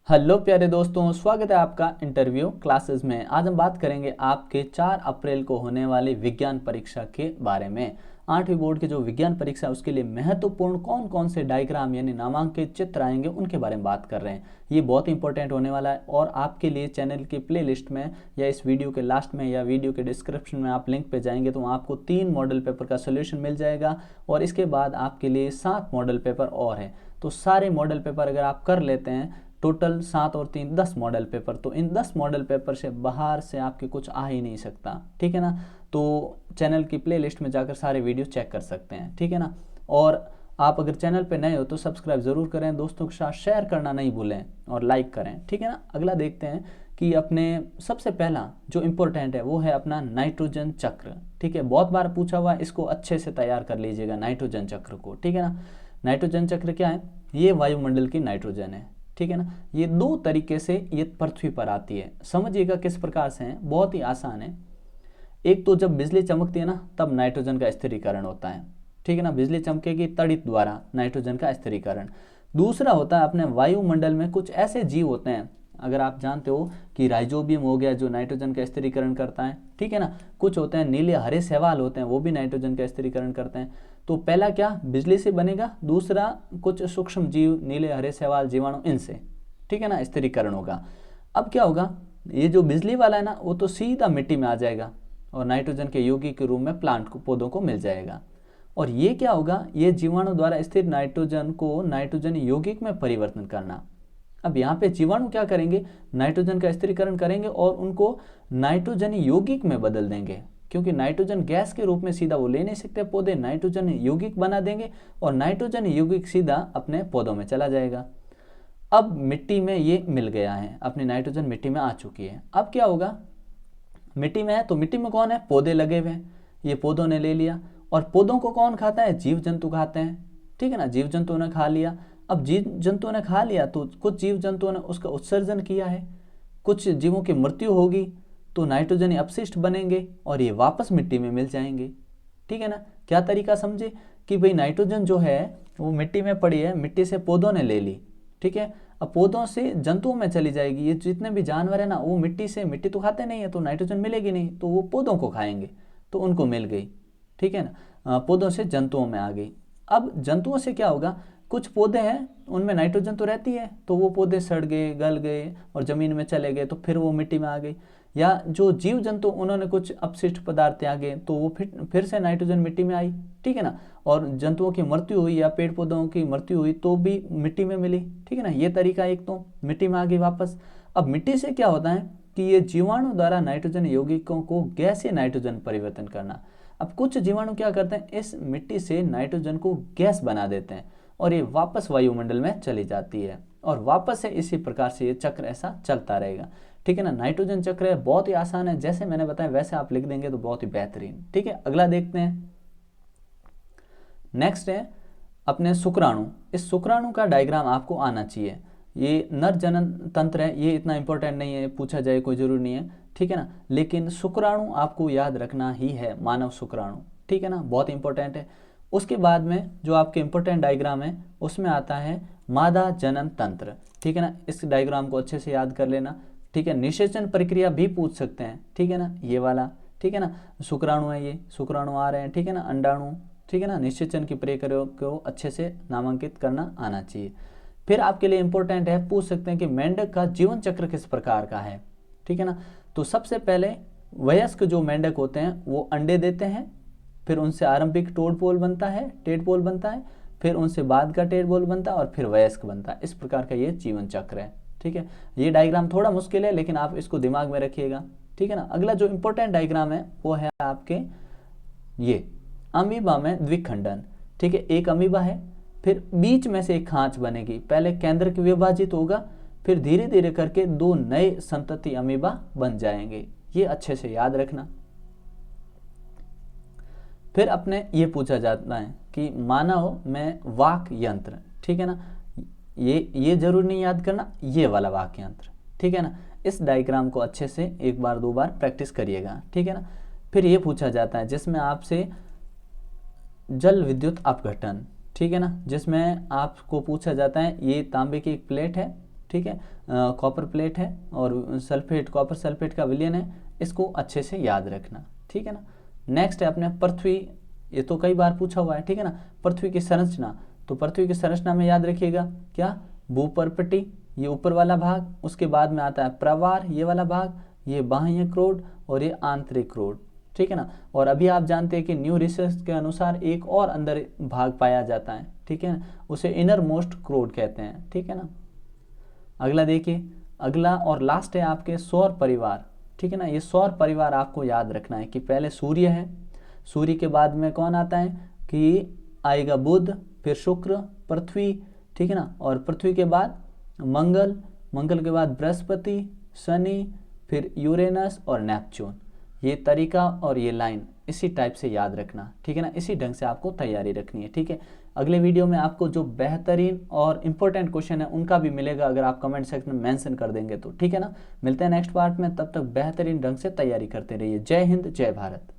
Hello प्यारे दोस्तों, स्वागत है आपका इंटरव्यू क्लासेस में। आज हम बात करेंगे आपके 4 अप्रैल को होने वाली विज्ञान परीक्षा के बारे में। 8वीं बोर्ड की जो विज्ञान परीक्षा है उसके लिए महत्वपूर्ण कौन कौन से डायग्राम यानी नामांकित चित्र आएंगे उनके बारे में बात कर रहे हैं। ये बहुत इंपॉर्टेंट होने वाला है और आपके लिए चैनल की प्लेलिस्ट में या इस वीडियो के लास्ट में या वीडियो के डिस्क्रिप्शन में आप लिंक पे जाएंगे तो आपको 3 मॉडल पेपर का सोल्यूशन मिल जाएगा और इसके बाद आपके लिए 7 मॉडल पेपर और हैं। तो सारे मॉडल पेपर अगर आप कर लेते हैं, टोटल 7 और 3 10 मॉडल पेपर, तो इन 10 मॉडल पेपर से बाहर से आपके कुछ आ ही नहीं सकता, ठीक है ना। तो चैनल की प्लेलिस्ट में जाकर सारे वीडियो चेक कर सकते हैं, ठीक है ना। और आप अगर चैनल पे नए हो तो सब्सक्राइब ज़रूर करें, दोस्तों के साथ शेयर करना नहीं भूलें और लाइक करें, ठीक है ना। अगला देखते हैं कि अपने सबसे पहला जो इम्पोर्टेंट है वो है अपना नाइट्रोजन चक्र, ठीक है। बहुत बार पूछा हुआ है, इसको अच्छे से तैयार कर लीजिएगा नाइट्रोजन चक्र को, ठीक है ना। नाइट्रोजन चक्र क्या है? ये वायुमंडल की नाइट्रोजन है, ठीक है ना। ये 2 तरीके से ये पृथ्वी पर आती है, समझिएगा किस प्रकार से है, बहुत ही आसान है। एक तो जब बिजली चमकती है ना तब नाइट्रोजन का स्थिरीकरण होता है, ठीक है ना। बिजली चमकेगी तड़ित द्वारा नाइट्रोजन का स्थिरीकरण। दूसरा होता है अपने वायुमंडल में कुछ ऐसे जीव होते हैं, अगर आप जानते हो कि राइजोबियम हो गया जो नाइट्रोजन का स्थिरीकरण करता है, ठीक है ना। कुछ होते हैं नीले हरे शैवाल होते हैं, वो भी नाइट्रोजन का स्थिरीकरण करते हैं। तो पहला क्या, बिजली से बनेगा, दूसरा कुछ सूक्ष्म जीव नीले हरे शैवाल जीवाणु इनसे, ठीक है ना, स्थिरीकरण होगा। अब क्या होगा, ये जो बिजली वाला है ना वो तो सीधा मिट्टी में आ जाएगा और नाइट्रोजन के यौगिक के रूप में प्लांट को पौधों को मिल जाएगा। और ये क्या होगा, ये जीवाणु द्वारा स्थिर नाइट्रोजन को नाइट्रोजन यौगिक में परिवर्तन करना। अब यहाँ पे जीवाणु क्या करेंगे, नाइट्रोजन का स्थिरीकरण करेंगे और उनको नाइट्रोजन यौगिक में बदल देंगे, क्योंकि नाइट्रोजन गैस के रूप में सीधा वो ले नहीं सकते पौधे, नाइट्रोजन यौगिक बना देंगे और नाइट्रोजन यौगिक सीधा अपने पौधों में चला जाएगा। अब मिट्टी में ये मिल गया है, अपनी नाइट्रोजन मिट्टी में आ चुकी है। अब क्या होगा, मिट्टी में है तो मिट्टी में कौन है, पौधे लगे हुए हैं, ये पौधों ने ले लिया। और पौधों को कौन खाता है, जीव जंतु खाते हैं, ठीक है ना। जीव जंतुओं ने खा लिया। अब जीव जंतुओं ने खा लिया तो कुछ जीव जंतुओं ने उसका उत्सर्जन किया है, कुछ जीवों की मृत्यु होगी तो नाइट्रोजन अपशिष्ट बनेंगे और ये वापस मिट्टी में मिल जाएंगे, ठीक है ना। क्या तरीका समझे कि भाई नाइट्रोजन जो है वो मिट्टी में पड़ी है, मिट्टी से पौधों ने ले ली, ठीक है। अब पौधों से जंतुओं में चली जाएगी, ये जितने भी जानवर है ना वो मिट्टी से, मिट्टी तो खाते नहीं है तो नाइट्रोजन मिलेगी नहीं, तो वो पौधों को खाएंगे तो उनको मिल गई, ठीक है ना। पौधों से जंतुओं में आ गई। अब जंतुओं से क्या होगा, कुछ पौधे हैं उनमें नाइट्रोजन तो रहती है तो वो पौधे सड़ गए, गल गए और ज़मीन में चले गए तो फिर वो मिट्टी में आ गई। या जो जीव जंतु उन्होंने कुछ अपशिष्ट पदार्थ त्यागे तो वो फिर से नाइट्रोजन मिट्टी में आई, ठीक है ना। और जंतुओं की मृत्यु हुई या पेड़ पौधों की मृत्यु हुई तो भी मिट्टी में मिली, ठीक है ना। ये तरीका एक तो मिट्टी में आ गई वापस। अब मिट्टी से क्या होता है कि ये जीवाणु द्वारा नाइट्रोजन यौगिकों को गैसीय नाइट्रोजन परिवर्तन करना। अब कुछ जीवाणु क्या करते हैं, इस मिट्टी से नाइट्रोजन को गैस बना देते हैं और ये वापस वायुमंडल में चली जाती है और वापस से इसी प्रकार से ये चक्र ऐसा चलता रहेगा, ठीक है ना। नाइट्रोजन चक्र है, बहुत ही आसान है, जैसे मैंने बताया वैसे आप लिख देंगे तो बहुत ही बेहतरीन, ठीक है। अगला देखते हैं, नेक्स्ट है अपने शुक्राणु। इस शुक्राणु का डायग्राम आपको आना चाहिए। ये नर जनन तंत्र है, ये इतना इंपॉर्टेंट नहीं है, पूछा जाए कोई जरूरी नहीं है, ठीक है ना। लेकिन शुक्राणु आपको याद रखना ही है, मानव शुक्राणु, ठीक है ना, बहुत इंपॉर्टेंट है। उसके बाद में जो आपके इंपॉर्टेंट डायग्राम है उसमें आता है मादा जनन तंत्र, ठीक है ना। इस डायग्राम को अच्छे से याद कर लेना, ठीक है। निषेचन प्रक्रिया भी पूछ सकते हैं, ठीक है ना, ये वाला, ठीक है ना। शुक्राणु है, ये शुक्राणु आ रहे हैं, ठीक है ना, अंडाणु, ठीक है ना। निषेचन की प्रक्रिया को अच्छे से नामांकित करना आना चाहिए। फिर आपके लिए इंपॉर्टेंट है, पूछ सकते हैं कि मेंढक का जीवन चक्र किस प्रकार का है, ठीक है ना। तो सबसे पहले वयस्क जो मेंढक होते हैं वो अंडे देते हैं, फिर उनसे आरंभिक टोडपोल बनता है, टेडपोल बनता है, फिर उनसे बाद का टेडपोल बनता है और फिर वयस्क बनता है। इस प्रकार का ये जीवन चक्र है, ठीक है। ये डायग्राम थोड़ा मुश्किल है लेकिन आप इसको दिमाग में रखिएगा, ठीक है ना। अगला जो इंपॉर्टेंट डायग्राम है वो है आपके ये अमीबा में द्विखंडन, ठीक है। एक अमीबा है, फिर बीच में से एक खांच बनेगी, पहले केंद्र के विभाजित होगा, फिर धीरे धीरे करके 2 नए संतति अमीबा बन जाएंगे, ये अच्छे से याद रखना। फिर अपने ये पूछा जाता है कि मानव में वाक यंत्र, ठीक है ना। ये जरूर नहीं याद करना, ये वाला वाक यंत्र, ठीक है ना। इस डायग्राम को अच्छे से 1 बार 2 बार प्रैक्टिस करिएगा, ठीक है ना। फिर ये पूछा जाता है जिसमें आपसे जल विद्युत अपघटन, ठीक है ना, जिसमें आपको पूछा जाता है, ये तांबे की एक प्लेट है, ठीक है, कॉपर प्लेट है और सल्फेट, कॉपर सल्फेट का विलयन है, इसको अच्छे से याद रखना, ठीक है ना। नेक्स्ट है अपने पृथ्वी, ये तो कई बार पूछा हुआ है, ठीक है ना। पृथ्वी की संरचना, तो पृथ्वी की संरचना में याद रखिएगा क्या, भूपर्पटी ये ऊपर वाला भाग, उसके बाद में आता है प्रवार ये वाला भाग, ये बाह्य क्रोड और ये आंतरिक क्रोड, ठीक है ना। और अभी आप जानते हैं कि न्यू रिसर्च के अनुसार एक और अंदर भाग पाया जाता है, ठीक है ना, उसे इनर मोस्ट क्रोड कहते हैं, ठीक है ना। अगला देखिए, अगला और लास्ट है आपके सौर परिवार, ठीक है ना। ये सौर परिवार आपको याद रखना है कि पहले सूर्य है, सूर्य के बाद में कौन आता है कि आएगा बुध, फिर शुक्र, पृथ्वी, ठीक है ना, और पृथ्वी के बाद मंगल, मंगल के बाद बृहस्पति, शनि, फिर यूरेनस और नेपच्यून। ये तरीका और ये लाइन इसी टाइप से याद रखना, ठीक है ना, इसी ढंग से आपको तैयारी रखनी है, ठीक है। अगले वीडियो में आपको जो बेहतरीन और इंपॉर्टेंट क्वेश्चन है उनका भी मिलेगा, अगर आप कमेंट सेक्शन में मेंशन कर देंगे तो, ठीक है ना। मिलते हैं नेक्स्ट पार्ट में, तब तक बेहतरीन ढंग से तैयारी करते रहिए। जय हिंद, जय भारत।